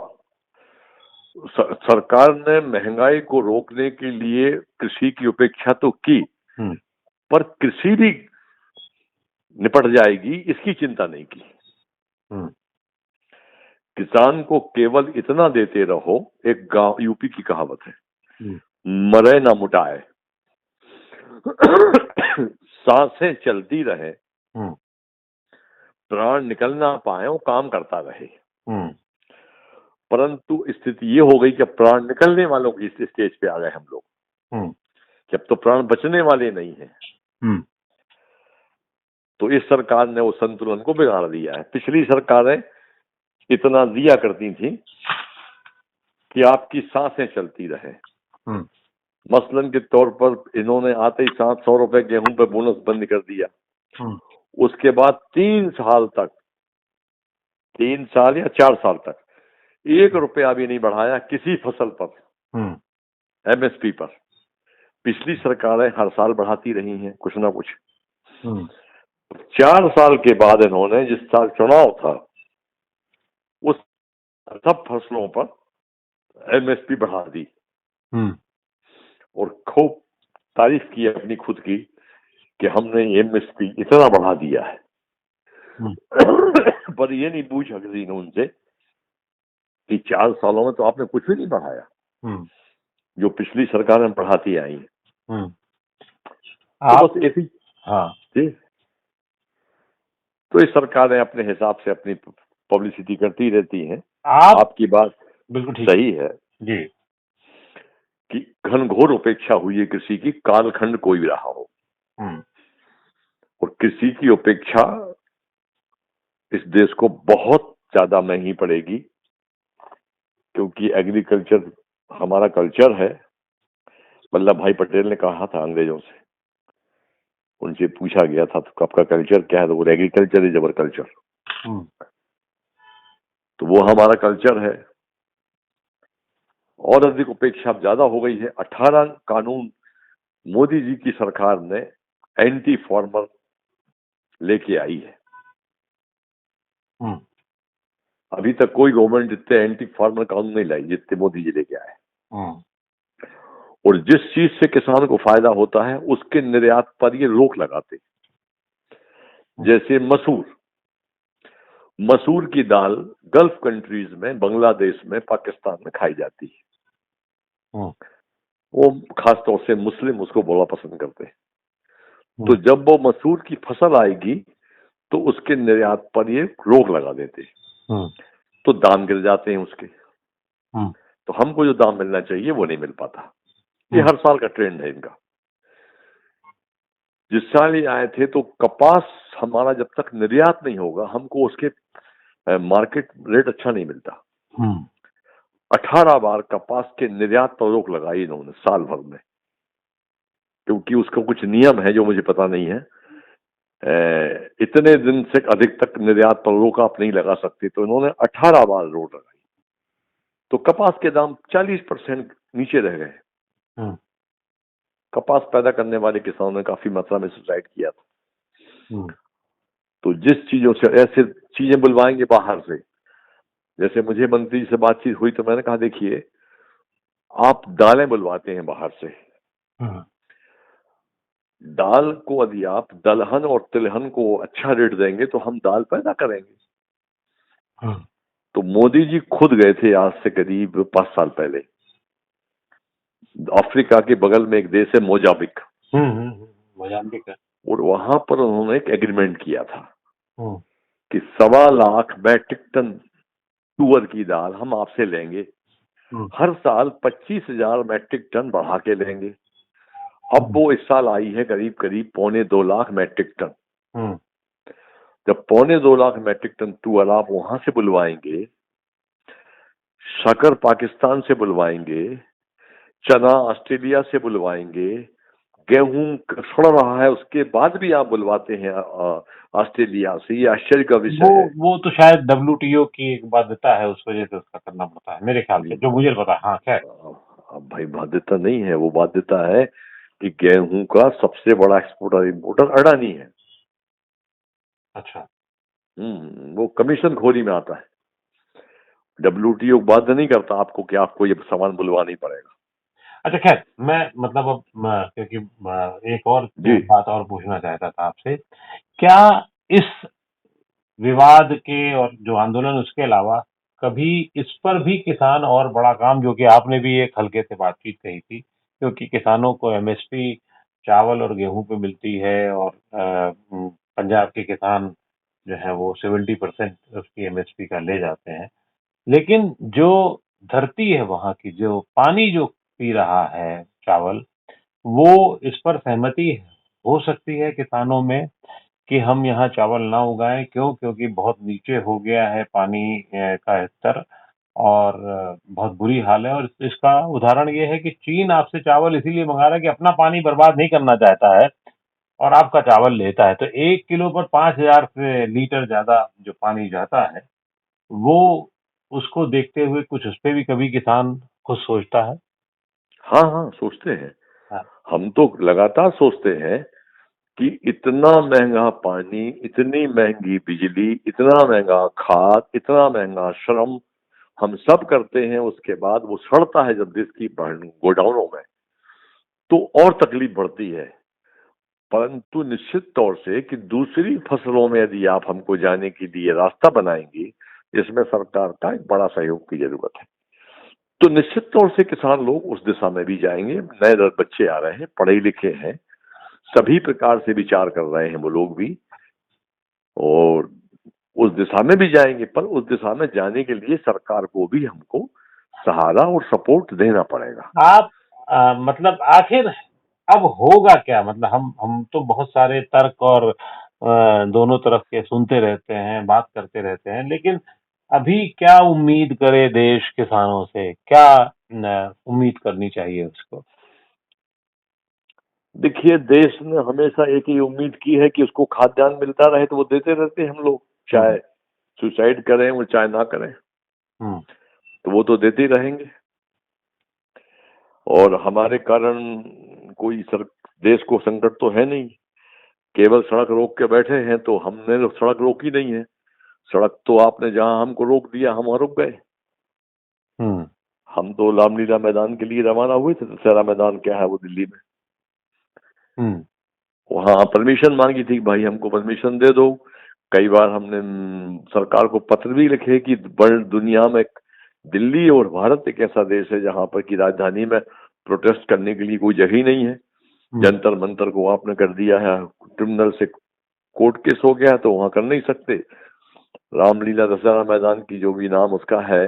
सरकार ने महंगाई को रोकने के लिए कृषि की उपेक्षा तो की, पर कृषि भी निपट जाएगी इसकी चिंता नहीं की। किसान को केवल इतना देते रहो। एक गांव यूपी की कहावत है, मरे ना मुटाए। सांसें चलती रहे, प्राण निकल ना पाए, वो काम करता रहे। परंतु स्थिति ये हो गई कि प्राण निकलने वालों की स्टेज पे आ गए हम लोग, कि अब तो प्राण बचने वाले नहीं है। तो इस सरकार ने वो संतुलन को बिगाड़ दिया है। पिछली सरकारें इतना दिया करती थी कि आपकी सांसें चलती रहे। मसलन के तौर पर इन्होंने आते ही 700 रुपए गेहूं पे बोनस बंद कर दिया। उसके बाद 3 साल तक, 3 साल या 4 साल तक 1 रुपया भी नहीं बढ़ाया किसी फसल पर, एमएसपी पर। पिछली सरकारें हर साल बढ़ाती रही हैं कुछ ना कुछ। 4 साल के बाद इन्होंने, जिस साल चुनाव था, उस सब फसलों पर एमएसपी बढ़ा दी और खूब तारीफ की अपनी खुद की कि हमने एमएसपी इतना बढ़ा दिया है। पर ये नहीं पूछा किसी ने उनसे कि 4 सालों में तो आपने कुछ भी नहीं बढ़ाया जो पिछली सरकारें बढ़ाती आई हैं। तो बस ऐसी जी, तो इस सरकारें अपने हिसाब से अपनी पब्लिसिटी करती रहती हैं। आपकी बात बिल्कुल सही है जी, कि घनघोर उपेक्षा हुई है कृषि की, कालखंड कोई भी रहा हो। और कृषि की उपेक्षा इस देश को बहुत ज्यादा महंगी पड़ेगी, क्योंकि एग्रीकल्चर हमारा कल्चर है। वल्लभ भाई पटेल ने कहा था अंग्रेजों से, उनसे पूछा गया था तो आपका कल्चर क्या है, तो वो एग्रीकल्चर इज अवर कल्चर। तो वो हमारा कल्चर है। और अधिक उपेक्षा ज्यादा हो गई है। 18 कानून मोदी जी की सरकार ने एंटी फार्मर लेके आई है। अभी तक कोई गवर्नमेंट इतने एंटी फार्मर कानून नहीं लाई जितने मोदी जी लेके आए। और जिस चीज से किसान को फायदा होता है उसके निर्यात पर ये रोक लगाते। जैसे मसूर की दाल गल्फ कंट्रीज में, बांग्लादेश में, पाकिस्तान में खाई जाती है। वो खासतौर से मुस्लिम उसको बड़ा पसंद करते हैं। तो जब वो मसूर की फसल आएगी तो उसके निर्यात पर ये रोक लगा देते हैं। तो दाम गिर जाते हैं उसके। तो हमको जो दाम मिलना चाहिए वो नहीं मिल पाता। ये हर साल का ट्रेंड है इनका। जिस साल ये आए थे तो कपास हमारा जब तक निर्यात नहीं होगा हमको उसके मार्केट रेट अच्छा नहीं मिलता। 18 बार कपास के निर्यात पर रोक लगाई इन्होंने साल भर में, क्योंकि उसका कुछ नियम है जो मुझे पता नहीं है। इतने दिन से अधिक तक निर्यात पर रोक आप नहीं लगा सकते, तो इन्होंने 18 बार रोक लगाई। तो कपास के दाम 40% नीचे रह गए। कपास पैदा करने वाले किसानों ने काफी मात्रा में सुसाइड किया था। तो जिस चीजों से ऐसे चीजें बुलवाएंगे बाहर से, जैसे मुझे मंत्री जी से बातचीत हुई तो मैंने कहा देखिए आप दालें बुलवाते हैं बाहर से, दाल को यदि आप दलहन और तिलहन को अच्छा रेट देंगे तो हम दाल पैदा करेंगे। तो मोदी जी खुद गए थे आज से करीब 5 साल पहले अफ्रीका के बगल में एक देश है मोजाम्बिक। मोजाम्बिक है। और वहां पर उन्होंने एक एग्रीमेंट किया था कि 1.25 लाख मैट्रिक टन तुअर की दाल हम आपसे लेंगे, हर साल 25,000 मैट्रिक टन बढ़ा के लेंगे। अब वो इस साल आई है करीब 2.25 लाख मैट्रिक टन। जब 2.25 लाख मैट्रिक टन तुअर आप वहां से बुलवाएंगे, शक्कर पाकिस्तान से बुलवाएंगे, चना ऑस्ट्रेलिया से बुलवाएंगे, गेहूं सड़ रहा है उसके बाद भी आप बुलवाते हैं ऑस्ट्रेलिया से, ये आश्चर्य का विषय है। वो तो शायद WTO की एक बाध्यता है, उस वजह से उसका करना पड़ता है मेरे ख्याल से, जो मुझे पता है। हाँ खैर, अब भाई बाध्यता नहीं है, वो बाध्यता है कि गेहूं का सबसे बड़ा एक्सपोर्टर इंपोर्टर अडानी है। अच्छा। वो कमीशन खोरी में आता है। WTO बाध्य नहीं करता आपको कि आपको ये सामान बुलवाना ही पड़ेगा। अच्छा खैर, मैं मतलब अब क्योंकि एक और बात और पूछना चाहता था आपसे, क्या इस विवाद के और जो आंदोलन उसके अलावा कभी इस पर भी किसान और बड़ा काम, जो कि आपने भी एक हल्के से बातचीत कही थी, क्योंकि किसानों को MSP चावल और गेहूं पे मिलती है और पंजाब के किसान जो है वो 70% उसकी MSP का ले जाते हैं, लेकिन जो धरती है वहां की, जो पानी जो पी रहा है चावल, वो इस पर सहमति हो सकती है किसानों में कि हम यहाँ चावल ना उगाएं। क्यों? क्योंकि बहुत नीचे हो गया है पानी का स्तर और बहुत बुरी हाल है। और इसका उदाहरण ये है कि चीन आपसे चावल इसीलिए मंगा रहा है कि अपना पानी बर्बाद नहीं करना चाहता है और आपका चावल लेता है। तो 1 किलो पर 5,000 लीटर ज्यादा जो पानी जाता है, वो उसको देखते हुए कुछ उस पे भी कभी किसान खुद सोचता है। हाँ सोचते हैं। हाँ। हम तो लगातार सोचते हैं कि इतना महंगा पानी, इतनी महंगी बिजली, इतना महंगा खाद, इतना महंगा श्रम हम सब करते हैं, उसके बाद वो सड़ता है जब देश की गोडाउनों में, तो और तकलीफ बढ़ती है। परंतु निश्चित तौर से कि दूसरी फसलों में यदि आप हमको जाने के लिए रास्ता बनाएंगे, जिसमें सरकार का एक बड़ा सहयोग की जरूरत है, तो निश्चित तौर से किसान लोग उस दिशा में भी जाएंगे। नए बच्चे आ रहे हैं, पढ़े लिखे हैं, सभी प्रकार से विचार कर रहे हैं वो लोग भी, और उस दिशा में भी जाएंगे। पर उस दिशा में जाने के लिए सरकार को भी हमको सहारा और सपोर्ट देना पड़ेगा। आप मतलब आखिर अब होगा क्या? मतलब हम तो बहुत सारे तर्क और दोनों तरफ के सुनते रहते हैं, बात करते रहते हैं, लेकिन अभी क्या उम्मीद करे देश किसानों से? क्या उम्मीद करनी चाहिए उसको? देखिए, देश ने हमेशा एक ही उम्मीद की है कि उसको खाद्यान्न मिलता रहे, तो वो देते रहते हैं हम लोग, चाहे सुसाइड करें वो चाहे ना करें, तो वो तो देते ही रहेंगे। और हमारे कारण कोई देश को संकट तो है नहीं, केवल सड़क रोक के बैठे हैं, तो हमने तो सड़क रोकी नहीं है। सड़क तो आपने जहां हमको रोक दिया, हम वहां रुक गए। हम तो रामलीला मैदान के लिए रवाना हुए थे, दशहरा मैदान क्या है वो दिल्ली में, वहां परमिशन मांगी थी, भाई हमको परमिशन दे दो। कई बार हमने सरकार को पत्र भी लिखे कि वर्ल्ड दुनिया में दिल्ली और भारत एक ऐसा देश है जहां पर की राजधानी में प्रोटेस्ट करने के लिए कोई जगह ही नहीं है। जंतर मंतर को आपने कर दिया है, क्रिमिनल से कोर्ट केस हो गया तो वहां कर नहीं सकते। रामलीला दशहरा मैदान की जो भी नाम उसका है,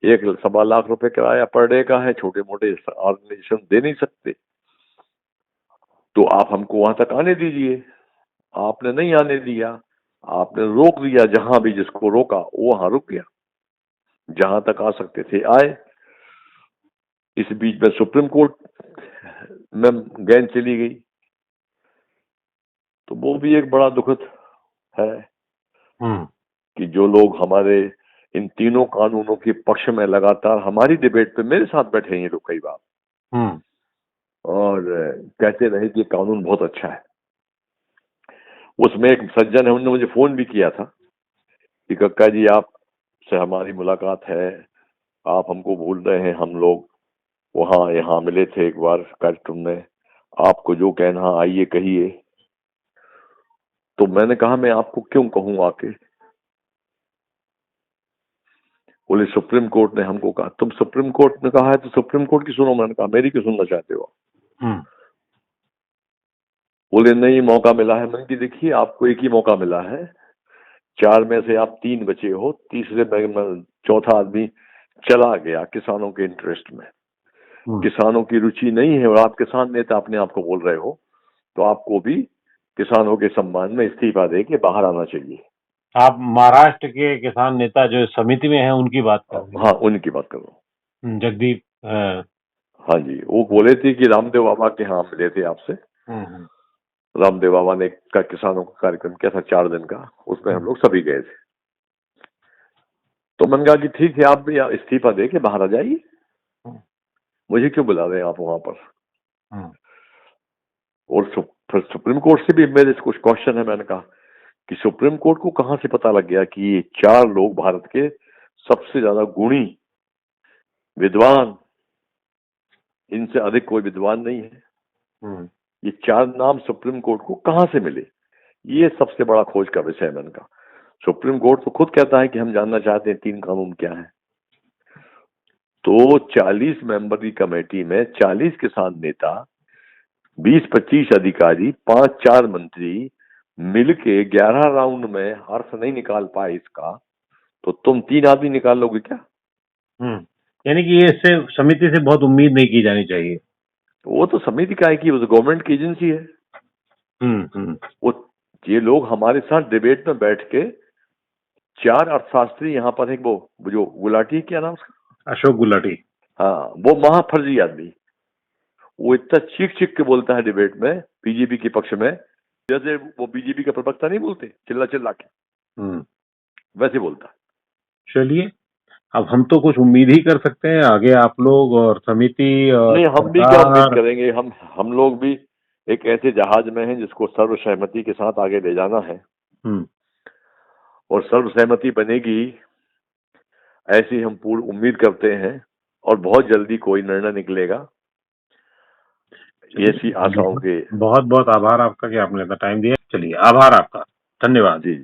1.25 लाख रुपए किराया पर डे का है, छोटे मोटे ऑर्गेनाइजेशन दे नहीं सकते। तो आप हमको वहां तक आने दीजिए, आपने नहीं आने दिया, आपने रोक दिया। जहां भी जिसको रोका वो वहां रुक गया, जहां तक आ सकते थे आए। इस बीच में सुप्रीम कोर्ट में गेंद चली गई, तो वो भी एक बड़ा दुखद है कि जो लोग हमारे इन तीनों कानूनों के पक्ष में लगातार हमारी डिबेट पे मेरे साथ बैठे हैं ये लोग कई बार, और कहते रहे कि कानून बहुत अच्छा है। उसमें एक सज्जन है, उन्होंने मुझे फोन भी किया था कि कक्का जी आपसे हमारी मुलाकात है, आप हमको भूल रहे हैं, हम लोग वहां यहाँ मिले थे एक बार कार्यक्रम में, आपको जो कहना आइए कहिए। तो मैंने कहा मैं आपको क्यों कहूं आके। बोले सुप्रीम कोर्ट ने हमको कहा। तुम सुप्रीम कोर्ट ने कहा है तो सुप्रीम कोर्ट की सुनो। मैंने कहा मेरी क्यों सुनना चाहते हो। बोले नहीं मौका मिला है। मैंने कहा देखिए आपको एक ही मौका मिला है, 4 में से आप 3 बचे हो, तीसरे में चौथा आदमी चला गया किसानों के इंटरेस्ट में। किसानों की रुचि नहीं है और आप किसान नेता अपने आप को बोल रहे हो, तो आपको भी किसानों के सम्मान में इस्तीफा दे के बाहर आना चाहिए। आप महाराष्ट्र के किसान नेता जो समिति में हैं उनकी बात कर रहे हैं? हाँ उनकी बात कर रहा हूँ। जगदीप। हाँ जी, वो बोले थे कि रामदेव बाबा के यहाँ मिले थे आपसे। रामदेव बाबा ने का किसानों का कार्यक्रम किया था 4 दिन का, उसमें हम लोग सभी गए थे। तो मैंने कहा कि ठीक है आप भी इस्तीफा दे के बाहर आ जाइए, मुझे क्यों बुला रहे हैं आप वहां पर। और सुप्रीम कोर्ट से भी मेरे कुछ क्वेश्चन है। मैंने कहा कि सुप्रीम कोर्ट को कहां से पता लग गया कि ये 4 लोग भारत के सबसे ज्यादा गुणी विद्वान, इनसे अधिक कोई विद्वान नहीं है, ये 4 नाम सुप्रीम कोर्ट को कहां से मिले, ये सबसे बड़ा खोज का विषय है। मैंने कहा सुप्रीम कोर्ट तो खुद कहता है कि हम जानना चाहते हैं 3 कानून क्या है। तो 40 मेंबर की कमेटी में 40 किसान नेता, 20-25 अधिकारी, 5-4 मंत्री मिलके 11 राउंड में अर्थ नहीं निकाल पाए इसका, तो तुम 3 आदमी निकाल लोगे क्या। यानी कि इससे समिति से बहुत उम्मीद नहीं की जानी चाहिए। वो तो समिति का है कि वो तो गवर्नमेंट की एजेंसी है। वो ये लोग हमारे साथ डिबेट में बैठ के 4 अर्थशास्त्री यहाँ पर है, वो जो गुलाटी क्या नाम उसका, अशोक गुलाटी। हाँ वो महाफर्जी आदमी, वो इतना चीख चीख के बोलता है डिबेट में बीजेपी के पक्ष में, जैसे वो बीजेपी का प्रवक्ता नहीं बोलते चिल्ला चिल्ला के, वैसे बोलता। चलिए अब हम तो कुछ उम्मीद ही कर सकते हैं आगे आप लोग और समिति और नहीं, हम भी क्या उम्मीद करेंगे। हम लोग भी एक ऐसे जहाज में हैं जिसको सर्वसहमति के साथ आगे ले जाना है, और सर्वसहमति बनेगी ऐसी हम पूरी उम्मीद करते हैं, और बहुत जल्दी कोई निर्णय निकलेगा, ऐसी आशाओं के। बहुत बहुत आभार आपका कि आपने इतना टाइम दिया। चलिए आभार आपका, धन्यवाद। जी।